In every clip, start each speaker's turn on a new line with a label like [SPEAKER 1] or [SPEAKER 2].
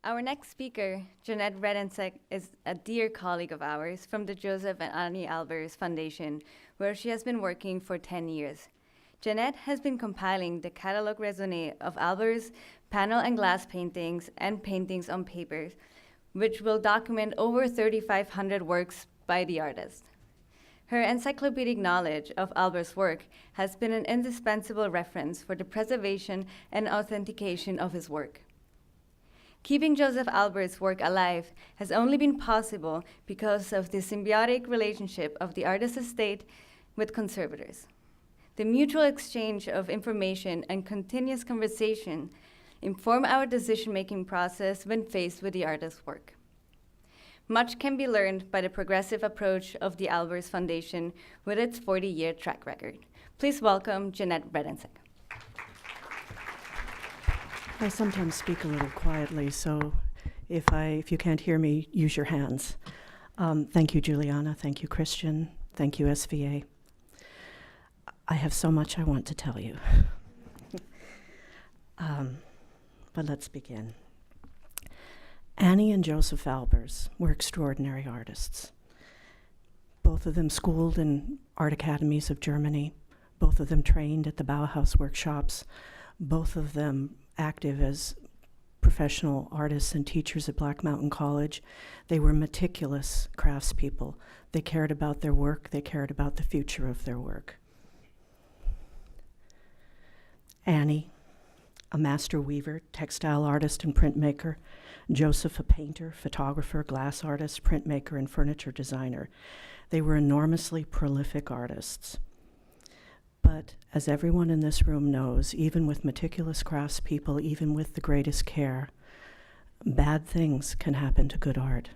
[SPEAKER 1] Our next speaker, Jeannette Redensek, is a dear colleague of ours from the Josef and Anni Albers Foundation, where she has been working for 10 years. Jeannette has been compiling the catalogue raisonné of Albers' panel and glass paintings and paintings on paper, which will document over 3,500 works by the artist. Her encyclopedic knowledge of Albers' work has been an indispensable reference for the preservation and authentication of his work. Keeping Josef Albers' work alive has only been possible because of the symbiotic relationship of the artist's estate with conservators. The mutual exchange of information and continuous conversation inform our decision-making process when faced with the artist's work. Much can be learned by the progressive approach of the Albers Foundation with its 40-year track record. Please welcome Jeannette Redensek.
[SPEAKER 2] I sometimes speak a little quietly, so if you can't hear me, use your hands. Thank you, Juliana. Thank you, Christian. Thank you, SVA. I have so much I want to tell you. But let's begin. Anni and Josef Albers were extraordinary artists. Both of them schooled in art academies of Germany. Both of them trained at the Bauhaus workshops. Both of them active as professional artists and teachers at Black Mountain College. They were meticulous craftspeople. They cared about their work. They cared about the future of their work. Anni, a master weaver, textile artist, and printmaker. Josef, a painter, photographer, glass artist, printmaker, and furniture designer. They were enormously prolific artists. But as everyone in this room knows, even with meticulous craftspeople, even with the greatest care, bad things can happen to good art.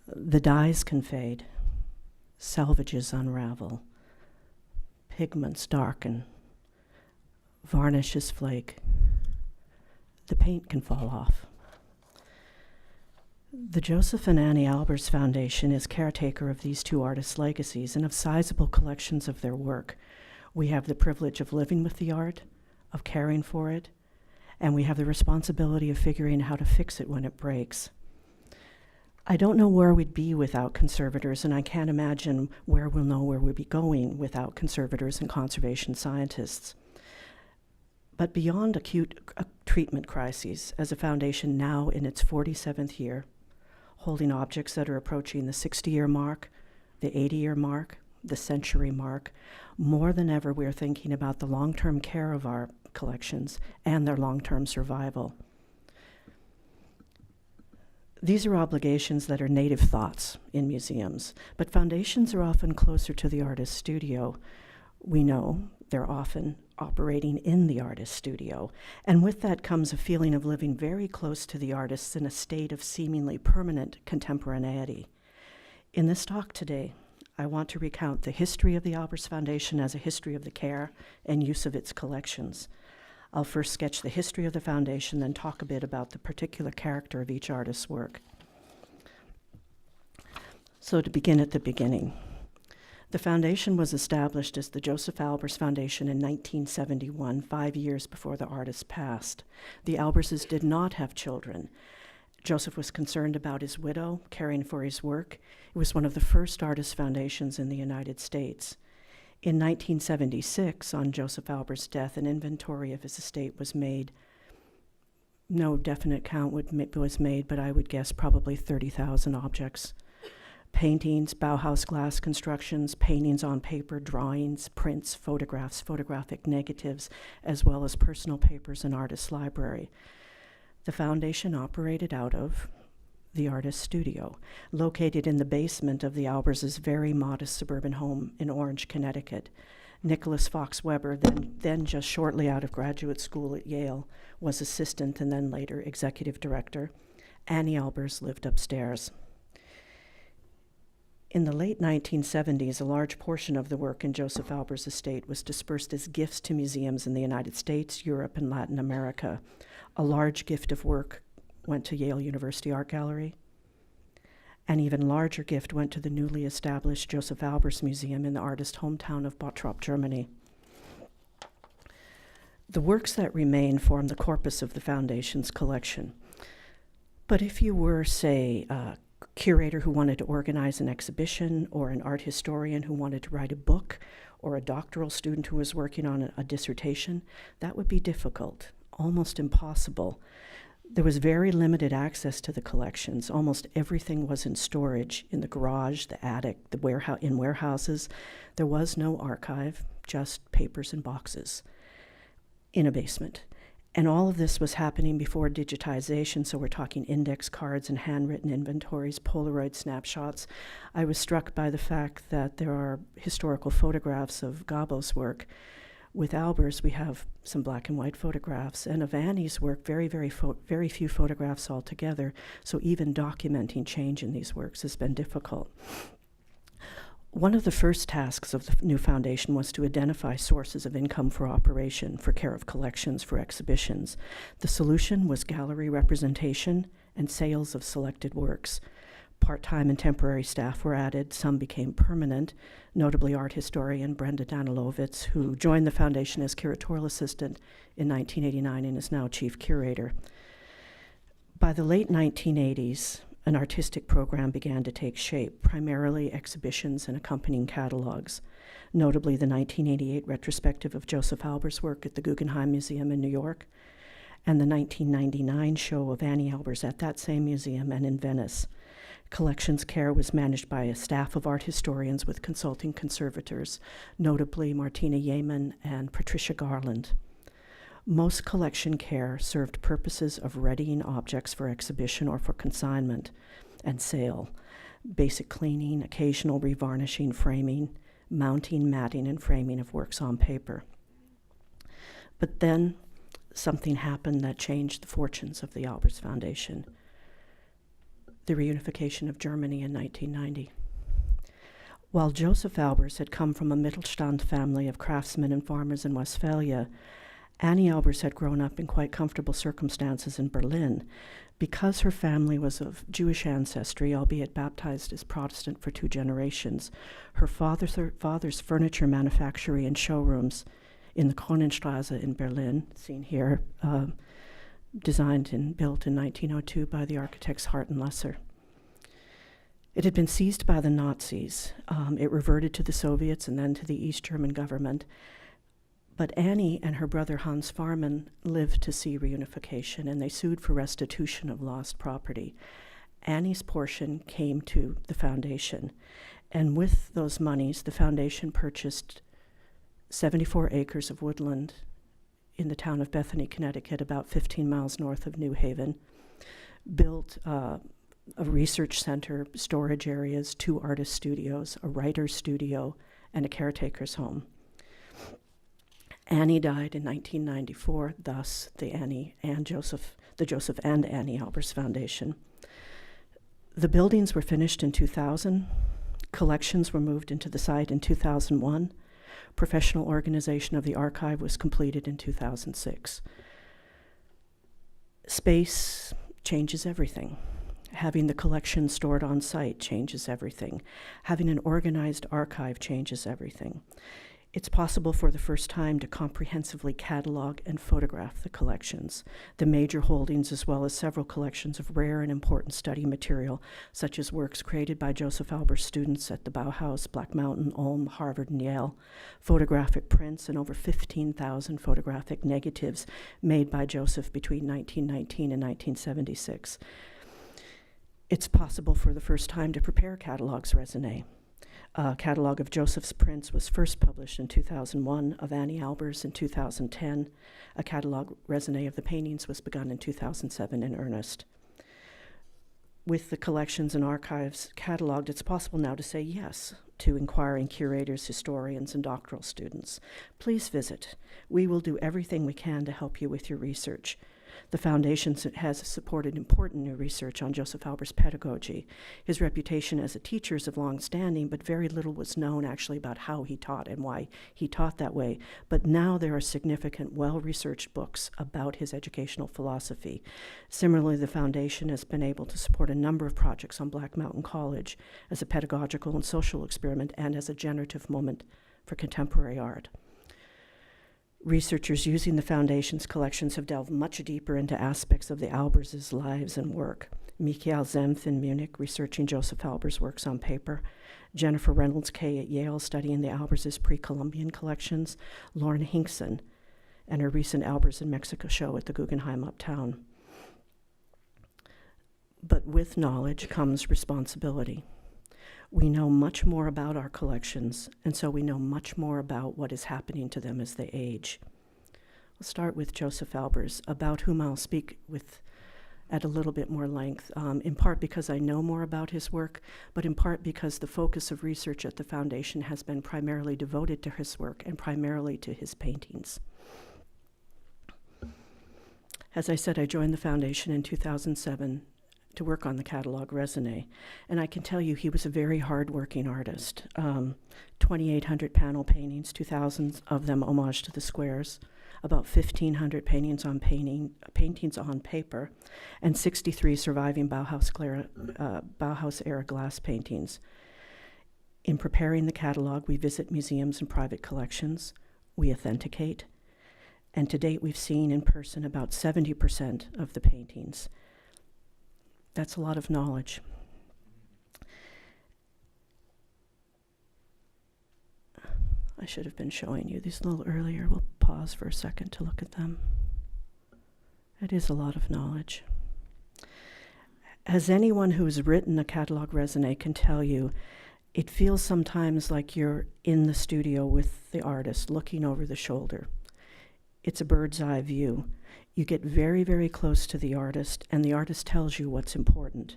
[SPEAKER 2] The dyes can fade, selvages unravel, pigments darken, varnishes flake, the paint can fall off. The Josef and Anni Albers Foundation is caretaker of these two artists' legacies and of sizable collections of their work. We have the privilege of living with the art, of caring for it, and we have the responsibility of figuring how to fix it when it breaks. I don't know where we'd be without conservators, and I can't imagine where we'll know where we'd be going without conservators and conservation scientists. But beyond acute treatment crises, as a foundation now in its 47th year, holding objects that are approaching the 60-year mark, the 80-year mark, the century mark, more than ever we're thinking about the long-term care of our collections and their long-term survival. These are obligations that are native thoughts in museums, but foundations are often closer to the artist's studio. We know they're often operating in the artist's studio, and with that comes a feeling of living very close to the artists in a state of seemingly permanent contemporaneity. In this talk today, I want to recount the history of the Albers Foundation as a history of the care and use of its collections. I'll first sketch the history of the foundation, then talk a bit about the particular character of each artist's work. So to begin at the beginning. The foundation was established as the Josef Albers Foundation in 1971, 5 years before the artist passed. The Alberses did not have children. Josef was concerned about his widow, caring for his work. It was one of the first artist foundations in the United States. In 1976, on Josef Albers' death, an inventory of his estate was made. No definite count was made, but I would guess probably 30,000 objects. Paintings, Bauhaus glass constructions, paintings on paper, drawings, prints, photographs, photographic negatives, as well as personal papers and artist's library. The foundation operated out of the artist's studio, located in the basement of the Albers' very modest suburban home in Orange, Connecticut. Nicholas Fox Weber, then just shortly out of graduate school at Yale, was assistant and then later executive director. Anni Albers lived upstairs. In the late 1970s, a large portion of the work in Josef Albers' estate was dispersed as gifts to museums in the United States, Europe, and Latin America. A large gift of work went to Yale University Art Gallery. An even larger gift went to the newly established Josef Albers Museum in the artist's hometown of Bottrop, Germany. The works that remain form the corpus of the foundation's collection. But if you were, say, a curator who wanted to organize an exhibition, or an art historian who wanted to write a book, or a doctoral student who was working on a dissertation, that would be difficult, almost impossible. There was very limited access to the collections. Almost everything was in storage, in the garage, the attic, in warehouses. There was no archive, just papers and boxes in a basement. And all of this was happening before digitization, so we're talking index cards and handwritten inventories, Polaroid snapshots. I was struck by the fact that there are historical photographs of Gabo's work. With Albers, we have some black and white photographs, and of Anni's work, very few photographs altogether, so even documenting change in these works has been difficult. One of the first tasks of the new foundation was to identify sources of income for operation, for care of collections, for exhibitions. The solution was gallery representation and sales of selected works. Part-time and temporary staff were added. Some became permanent, notably art historian Brenda Danilovitz, who joined the foundation as curatorial assistant in 1989 and is now chief curator. By the late 1980s, an artistic program began to take shape, primarily exhibitions and accompanying catalogs, notably the 1988 retrospective of Josef Albers' work at the Guggenheim Museum in New York, and the 1999 show of Anni Albers at that same museum and in Venice. Collections care was managed by a staff of art historians with consulting conservators, notably Martina Yeaman and Patricia Garland. Most collection care served purposes of readying objects for exhibition or for consignment and sale, basic cleaning, occasional revarnishing, framing, mounting, matting, and framing of works on paper. But then something happened that changed the fortunes of the Albers Foundation: the Reunification of Germany in 1990. While Josef Albers had come from a Mittelstand family of craftsmen and farmers in Westphalia, Anni Albers had grown up in quite comfortable circumstances in Berlin. Because her family was of Jewish ancestry, albeit baptized as Protestant for 2 generations, her father's furniture manufactory and showrooms in the Kronenstraße in Berlin, seen here, designed and built in 1902 by the architects Hart and Lesser. It had been seized by the Nazis. It reverted to the Soviets and then to the East German government. But Anni and her brother Hans Farman lived to see reunification, and they sued for restitution of lost property. Anni's portion came to the foundation, and with those monies, the foundation purchased 74 acres of woodland in the town of Bethany, Connecticut, about 15 miles north of New Haven, built a research center, storage areas, 2 artist studios, a writer's studio, and a caretaker's home. Anni died in 1994, thus the Josef and Anni Albers Foundation. The buildings were finished in 2000. Collections were moved into the site in 2001. Professional organization of the archive was completed in 2006. Space changes everything. Having the collection stored on site changes everything. Having an organized archive changes everything. It's possible for the first time to comprehensively catalog and photograph the collections, the major holdings, as well as several collections of rare and important study material, such as works created by Josef Albers students at the Bauhaus, Black Mountain, Ulm, Harvard, and Yale, photographic prints, and over 15,000 photographic negatives made by Josef between 1919 and 1976. It's possible for the first time to prepare catalogs raisonné. A catalog of Josef's prints was first published in 2001, of Anni Albers in 2010. A catalog raisonné of the paintings was begun in 2007 in earnest. With the collections and archives cataloged, it's possible now to say yes to inquiring curators, historians, and doctoral students. Please visit. We will do everything we can to help you with your research. The foundation has supported important new research on Josef Albers' pedagogy. His reputation as a teacher is of long standing, but very little was known actually about how he taught and why he taught that way. But now there are significant, well-researched books about his educational philosophy. Similarly, the foundation has been able to support a number of projects on Black Mountain College as a pedagogical and social experiment and as a generative moment for contemporary art. Researchers using the foundation's collections have delved much deeper into aspects of the Albers' lives and work. Michael Senf in Munich, researching Josef Albers' works on paper. Jennifer Reynolds Kay at Yale, studying the Albers' pre-Columbian collections. Lauren Hinkson and her recent Albers in Mexico show at the Guggenheim Uptown. But with knowledge comes responsibility. We know much more about our collections, and so we know much more about what is happening to them as they age. We'll start with Josef Albers, about whom I'll speak at a little bit more length, in part because I know more about his work, but in part because the focus of research at the Foundation has been primarily devoted to his work and primarily to his paintings. As I said, I joined the Foundation in 2007 to work on the catalog Resonate, and I can tell you he was a very hard-working artist. 2,800 panel paintings, 2,000 of them homage to the squares, about 1,500 paintings on paper, and 63 surviving Bauhaus-era glass paintings. In preparing the catalog, we visit museums and private collections, we authenticate, and to date we've seen in person about 70% of the paintings. That's a lot of knowledge. I should have been showing you these a little earlier. We'll pause for a second to look at them. It is a lot of knowledge. As anyone who has written a catalog raisonné can tell you, it feels sometimes like you're in the studio with the artist looking over the shoulder. It's a bird's eye view. You get very, very close to the artist, and the artist tells you what's important.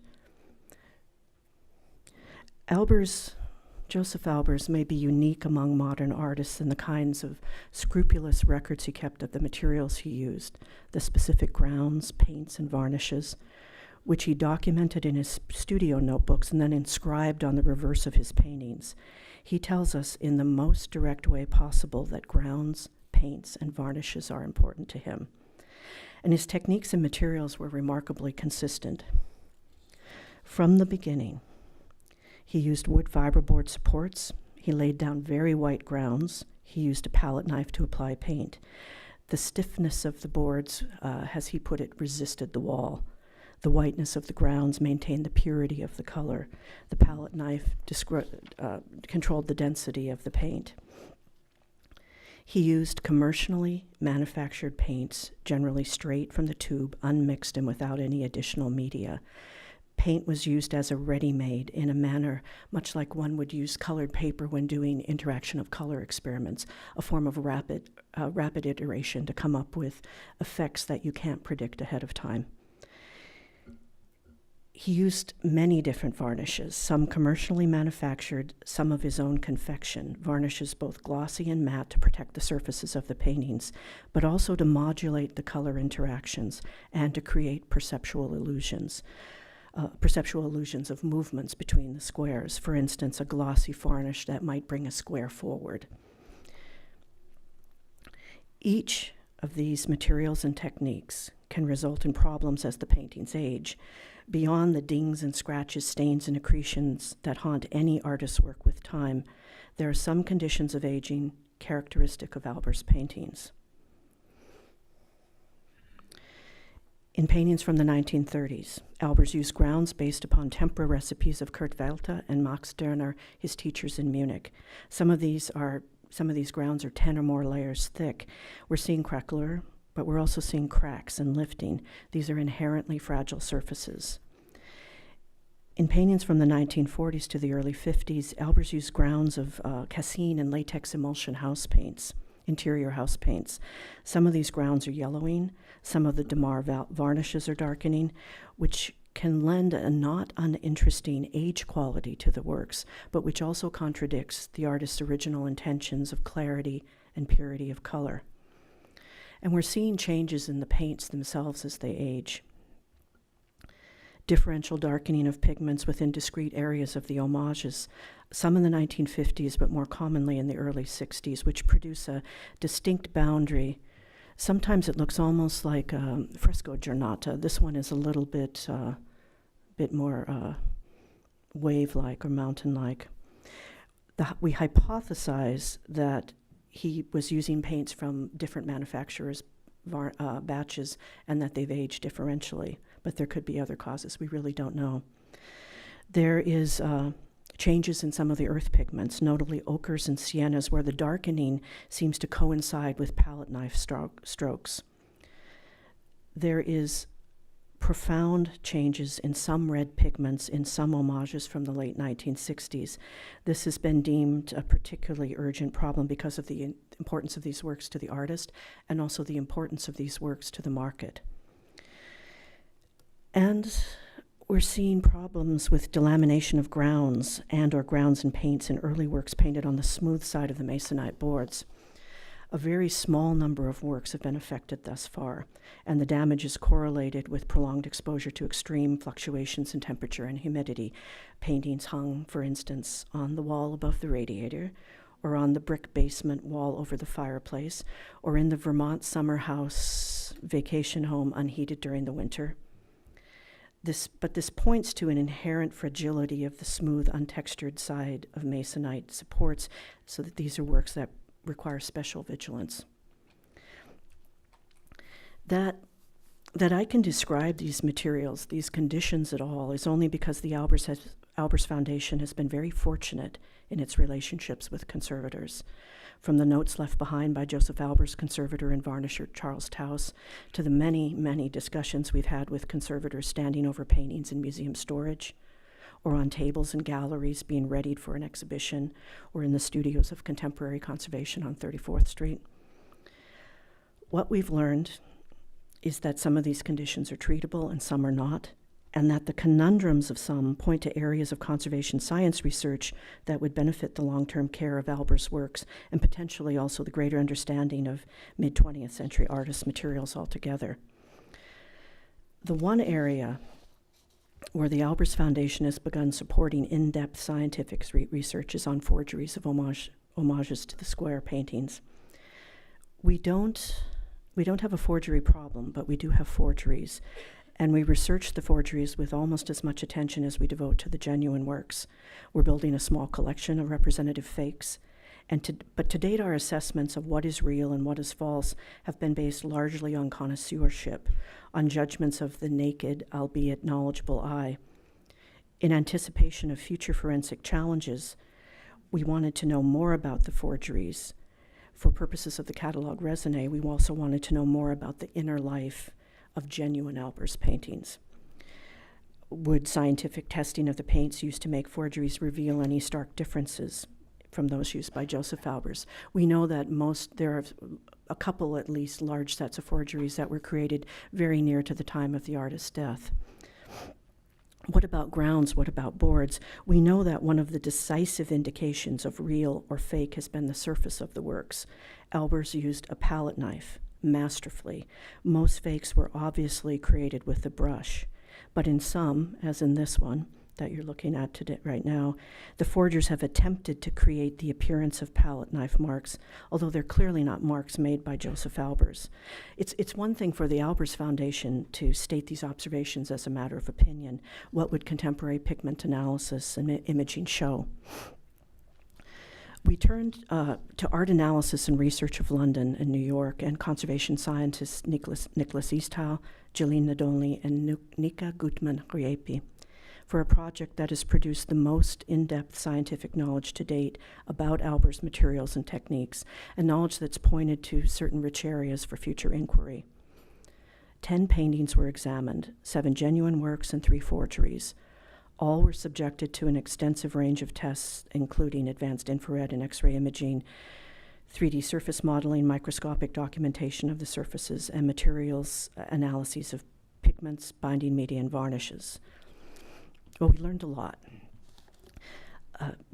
[SPEAKER 2] Josef Albers may be unique among modern artists in the kinds of scrupulous records he kept of the materials he used, the specific grounds, paints, and varnishes, which he documented in his studio notebooks and then inscribed on the reverse of his paintings. He tells us in the most direct way possible that grounds, paints, and varnishes are important to him. And his techniques and materials were remarkably consistent. From the beginning, he used wood fiberboard supports. He laid down very white grounds. He used a palette knife to apply paint. The stiffness of the boards, as he put it, resisted the wall. The whiteness of the grounds maintained the purity of the color. The palette knife controlled the density of the paint. He used commercially manufactured paints, generally straight from the tube, unmixed and without any additional media. Paint was used as a ready-made in a manner much like one would use colored paper when doing interaction of color experiments, a form of rapid iteration to come up with effects that you can't predict ahead of time. He used many different varnishes, some commercially manufactured, some of his own confection, varnishes both glossy and matte to protect the surfaces of the paintings, but also to modulate the color interactions and to create perceptual illusions of movements between the squares. For instance, a glossy varnish that might bring a square forward. Each of these materials and techniques can result in problems as the paintings age, beyond the dings and scratches, stains, and accretions that haunt any artist's work with time. There are some conditions of aging characteristic of Albers' paintings. In paintings from the 1930s, Albers used grounds based upon tempera recipes of Kurt Welter and Max Stirner, his teachers in Munich. Some of these grounds are 10 or more layers thick. We're seeing craquelure, but we're also seeing cracks and lifting. These are inherently fragile surfaces. In paintings from the 1940s to the early 50s, Albers used grounds of cassine and latex emulsion house paints, interior house paints. Some of these grounds are yellowing. Some of the Damar varnishes are darkening, which can lend a not uninteresting age quality to the works, but which also contradicts the artist's original intentions of clarity and purity of color. And we're seeing changes in the paints themselves as they age. Differential darkening of pigments within discrete areas of the homages, some in the 1950s, but more commonly in the early 60s, which produce a distinct boundary. Sometimes it looks almost like fresco giornata. This one is a little bit more wave-like or mountain-like. We hypothesize that he was using paints from different manufacturers' batches and that they've aged differentially. but there could be other causes. We really don't know. There is changes in some of the earth pigments, notably ochres and siennas, where the darkening seems to coincide with palette knife strokes. There is profound changes in some red pigments in some homages from the late 1960s. This has been deemed a particularly urgent problem because of the importance of these works to the artist and also the importance of these works to the market. And we're seeing problems with delamination of grounds and/or grounds and paints in early works painted on the smooth side of the masonite boards. A very small number of works have been affected thus far, and the damage is correlated with prolonged exposure to extreme fluctuations in temperature and humidity. Paintings hung, for instance, on the wall above the radiator, or on the brick basement wall over the fireplace, or in the Vermont summer house vacation home unheated during the winter. But this points to an inherent fragility of the smooth, untextured side of masonite supports, so that these are works that require special vigilance. That I can describe these materials, these conditions at all, is only because the Albers Foundation has been very fortunate in its relationships with conservators. From the notes left behind by Josef Albers, conservator and varnisher Charles Taus, to the many, many discussions we've had with conservators standing over paintings in museum storage, or on tables in galleries being readied for an exhibition, or in the studios of Contemporary Conservation on 34th Street. What we've learned is that some of these conditions are treatable and some are not, and that the conundrums of some point to areas of conservation science research that would benefit the long-term care of Albers' works, and potentially also the greater understanding of mid-20th century artists' materials altogether. The one area where the Albers Foundation has begun supporting in-depth scientific research is on forgeries of homages to the square paintings. We don't have a forgery problem, but we do have forgeries. And we research the forgeries with almost as much attention as we devote to the genuine works. We're building a small collection of representative fakes, but to date our assessments of what is real and what is false have been based largely on connoisseurship, on judgments of the naked, albeit knowledgeable eye. In anticipation of future forensic challenges, we wanted to know more about the forgeries. For purposes of the catalog raisonné, we also wanted to know more about the inner life of genuine Albers paintings. Would scientific testing of the paints used to make forgeries reveal any stark differences from those used by Josef Albers? We know that there are a couple at least large sets of forgeries that were created very near to the time of the artist's death. What about grounds? What about boards? We know that one of the decisive indications of real or fake has been the surface of the works. Albers used a palette knife masterfully. Most fakes were obviously created with the brush, but in some, as in this one that you're looking at today, right now, the forgers have attempted to create the appearance of palette knife marks, although they're clearly not marks made by Josef Albers. It's one thing for the Albers Foundation to state these observations as a matter of opinion. What would contemporary pigment analysis and imaging show? We turned to art analysis and research of London and New York, and conservation scientists Nicholas Easthow, Jillian Nadolny, and Nika Gutman-Riepi for a project that has produced the most in-depth scientific knowledge to date about Albers' materials and techniques, and knowledge that's pointed to certain rich areas for future inquiry. 10 paintings were examined, 7 genuine works and 3 forgeries. All were subjected to an extensive range of tests, including advanced infrared and X-ray imaging, 3D surface modeling, microscopic documentation of the surfaces, and materials analyses of pigments, binding media, and varnishes. Well, we learned a lot.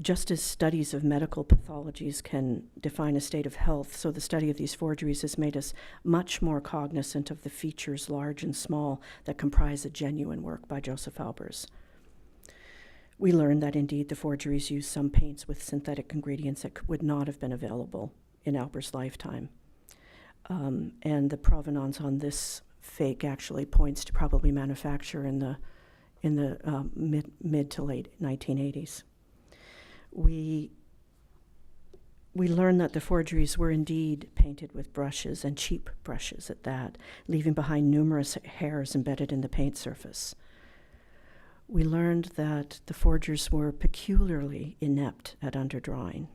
[SPEAKER 2] Just as studies of medical pathologies can define a state of health, so the study of these forgeries has made us much more cognizant of the features, large and small, that comprise a genuine work by Josef Albers. We learned that indeed the forgeries used some paints with synthetic ingredients that would not have been available in Albers' lifetime. And the provenance on this fake actually points to probably manufacture in the mid to late 1980s. We We learn that the forgeries were indeed painted with brushes, and cheap brushes at that, leaving behind numerous hairs embedded in the paint surface. We learned that the forgers were peculiarly inept at underdrawing.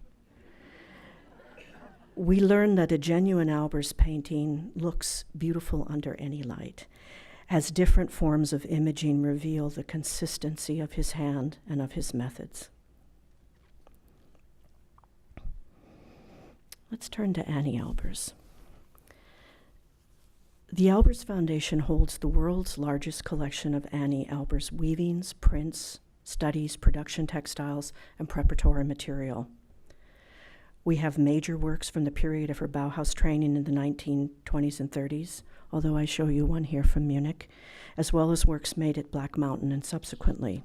[SPEAKER 2] We learned that a genuine Albers painting looks beautiful under any light, as different forms of imaging reveal the consistency of his hand and of his methods. Let's turn to Anni Albers. The Albers Foundation holds the world's largest collection of Anni Albers weavings, prints, studies, production textiles, and preparatory material. We have major works from the period of her Bauhaus training in the 1920s and 30s, although I show you one here from Munich, as well as works made at Black Mountain and subsequently.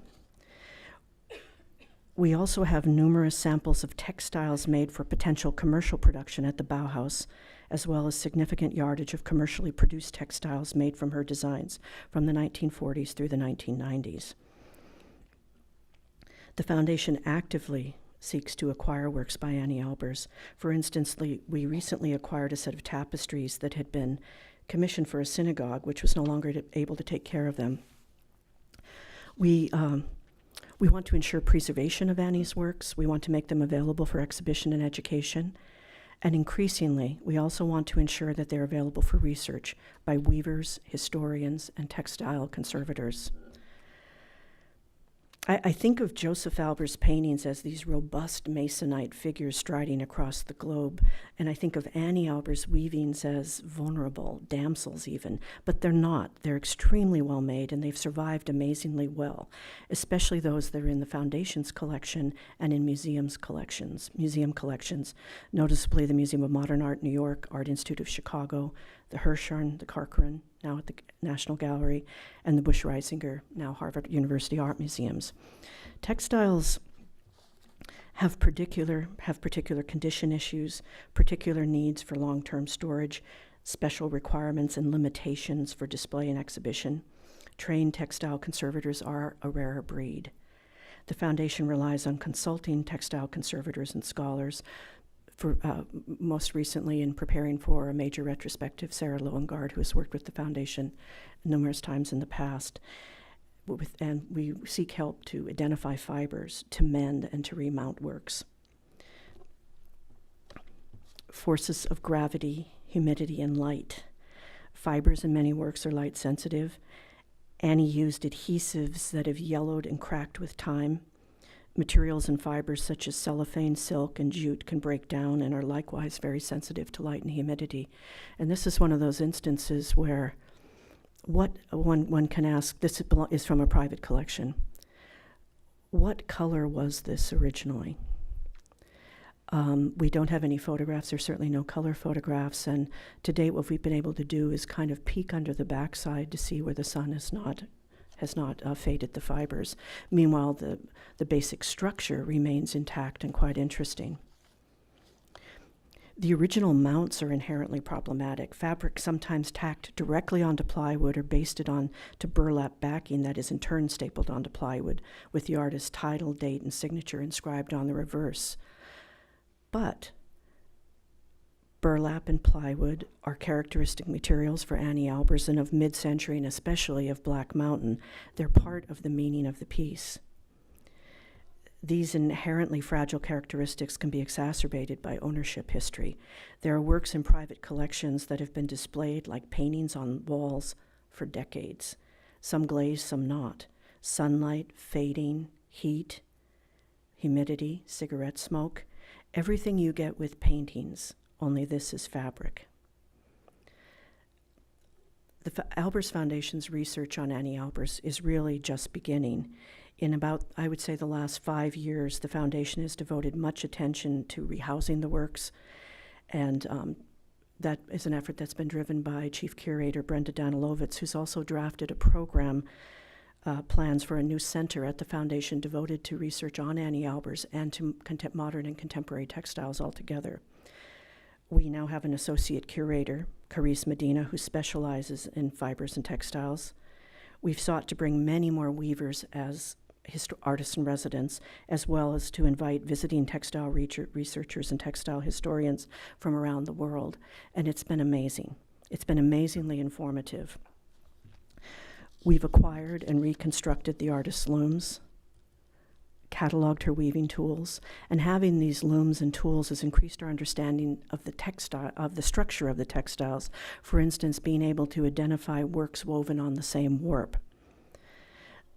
[SPEAKER 2] We also have numerous samples of textiles made for potential commercial production at the Bauhaus, as well as significant yardage of commercially produced textiles made from her designs from the 1940s through the 1990s. The foundation actively seeks to acquire works by Anni Albers. For instance, we recently acquired a set of tapestries that had been commissioned for a synagogue, which was no longer able to take care of them. We want to ensure preservation of Anni's works. We want to make them available for exhibition and education. And increasingly, we also want to ensure that they're available for research by weavers, historians, and textile conservators. I think of Josef Albers' paintings as these robust masonite figures striding across the globe, and I think of Anni Albers' weavings as vulnerable, damsels even, but they're not. They're extremely well made, and they've survived amazingly well, especially those that are in the Foundation's collection and in museum collections, noticeably the Museum of Modern Art, New York, Art Institute of Chicago, the Hirshhorn, the Corcoran, now at the National Gallery, and the Busch-Reisinger, now Harvard University Art Museums. Textiles have particular condition issues, particular needs for long-term storage, special requirements and limitations for display and exhibition. Trained textile conservators are a rare breed. The Foundation relies on consulting textile conservators and scholars, for most recently in preparing for a major retrospective, Sarah Loengard, who has worked with the Foundation numerous times in the past. And we seek help to identify fibers, to mend, and to remount works. Forces of gravity, humidity, and light. Fibers in many works are light sensitive. Anni used adhesives that have yellowed and cracked with time. Materials and fibers such as cellophane, silk, and jute can break down and are likewise very sensitive to light and humidity. And this is one of those instances where what one can ask, this is from a private collection, what color was this originally? We don't have any photographs. There's certainly no color photographs, and to date what we've been able to do is kind of peek under the backside to see where the sun has not faded the fibers. Meanwhile, the basic structure remains intact and quite interesting. The original mounts are inherently problematic. Fabric sometimes tacked directly onto plywood or basted on to burlap backing that is in turn stapled onto plywood with the artist's title, date, and signature inscribed on the reverse. But burlap and plywood are characteristic materials for Anni Albers and of mid-century and especially of Black Mountain. They're part of the meaning of the piece. These inherently fragile characteristics can be exacerbated by ownership history. There are works in private collections that have been displayed like paintings on walls for decades. Some glazed, some not. Sunlight, fading, heat, humidity, cigarette smoke. Everything you get with paintings, only this is fabric. The Albers Foundation's research on Anni Albers is really just beginning. In about, I would say, the last 5 years, the Foundation has devoted much attention to rehousing the works, and that is an effort that's been driven by Chief Curator Brenda Danilovitz, who's also drafted a program plans for a new center at the Foundation devoted to research on Anni Albers and to modern and contemporary textiles altogether. We now have an associate curator, Carice Medina, who specializes in fibers and textiles. We've sought to bring many more weavers as artists in residence, as well as to invite visiting textile researchers and textile historians from around the world. And it's been amazing. It's been amazingly informative. We've acquired and reconstructed the artist's looms, cataloged her weaving tools, and having these looms and tools has increased our understanding of the structure of the textiles. For instance, being able to identify works woven on the same warp.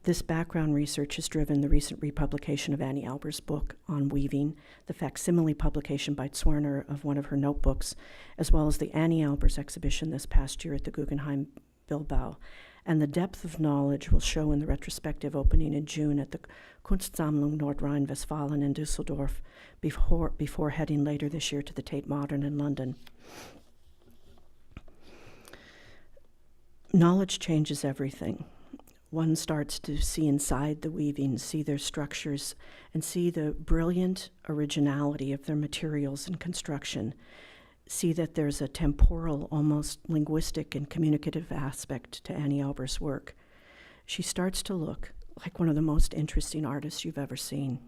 [SPEAKER 2] This background research has driven the recent republication of Anni Albers' book on weaving, the facsimile publication by Zwerner of one of her notebooks, as well as the Anni Albers exhibition this past year at the Guggenheim Bilbao. And the depth of knowledge will show in the retrospective opening in June at the Kunstsammlung Nordrhein-Westfalen in Düsseldorf, before heading later this year to the Tate Modern in London. Knowledge changes everything. One starts to see inside the weaving, see their structures, and see the brilliant originality of their materials and construction. See that there's a temporal, almost linguistic and communicative aspect to Anni Albers' work. She starts to look like one of the most interesting artists you've ever seen.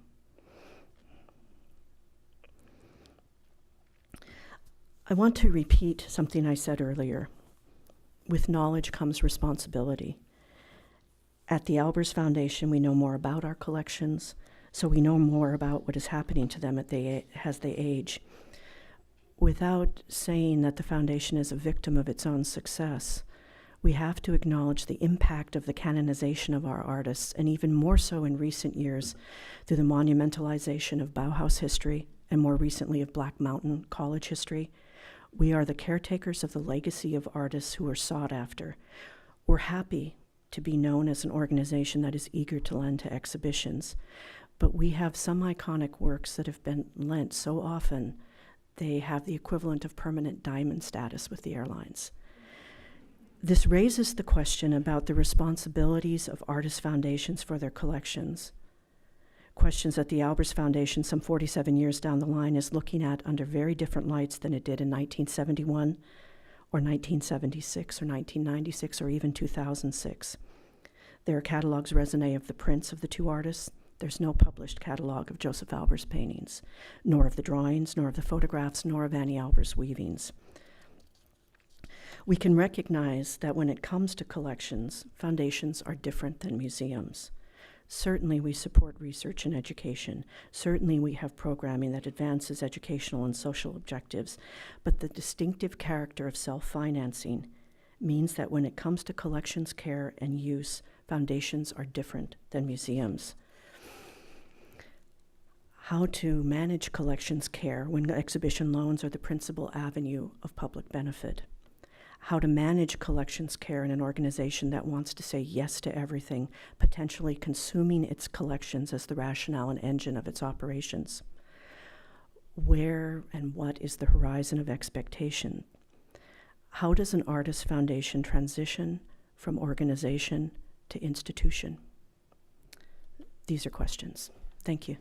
[SPEAKER 2] I want to repeat something I said earlier. With knowledge comes responsibility. At the Albers Foundation, we know more about our collections, so we know more about what is happening to them as they age. Without saying that the foundation is a victim of its own success, we have to acknowledge the impact of the canonization of our artists, and even more so in recent years through the monumentalization of Bauhaus history and more recently of Black Mountain College history. We are the caretakers of the legacy of artists who are sought after. We're happy to be known as an organization that is eager to lend to exhibitions, but we have some iconic works that have been lent so often they have the equivalent of permanent diamond status with the airlines. This raises the question about the responsibilities of artist foundations for their collections. Questions that the Albers Foundation, some 47 years down the line, is looking at under very different lights than it did in 1971 or 1976 or 1996 or even 2006. There are catalogs raisonné of the prints of the two artists. There's no published catalog of Josef Albers' paintings, nor of the drawings, nor of the photographs, nor of Anni Albers' weavings. We can recognize that when it comes to collections, foundations are different than museums. Certainly we support research and education. Certainly we have programming that advances educational and social objectives. But the distinctive character of self-financing means that when it comes to collections care and use, foundations are different than museums. How to manage collections care when exhibition loans are the principal avenue of public benefit. How to manage collections care in an organization that wants to say yes to everything, potentially consuming its collections as the rationale and engine of its operations. Where and what is the horizon of expectation? How does an artist foundation transition from organization to institution? These are questions. Thank you.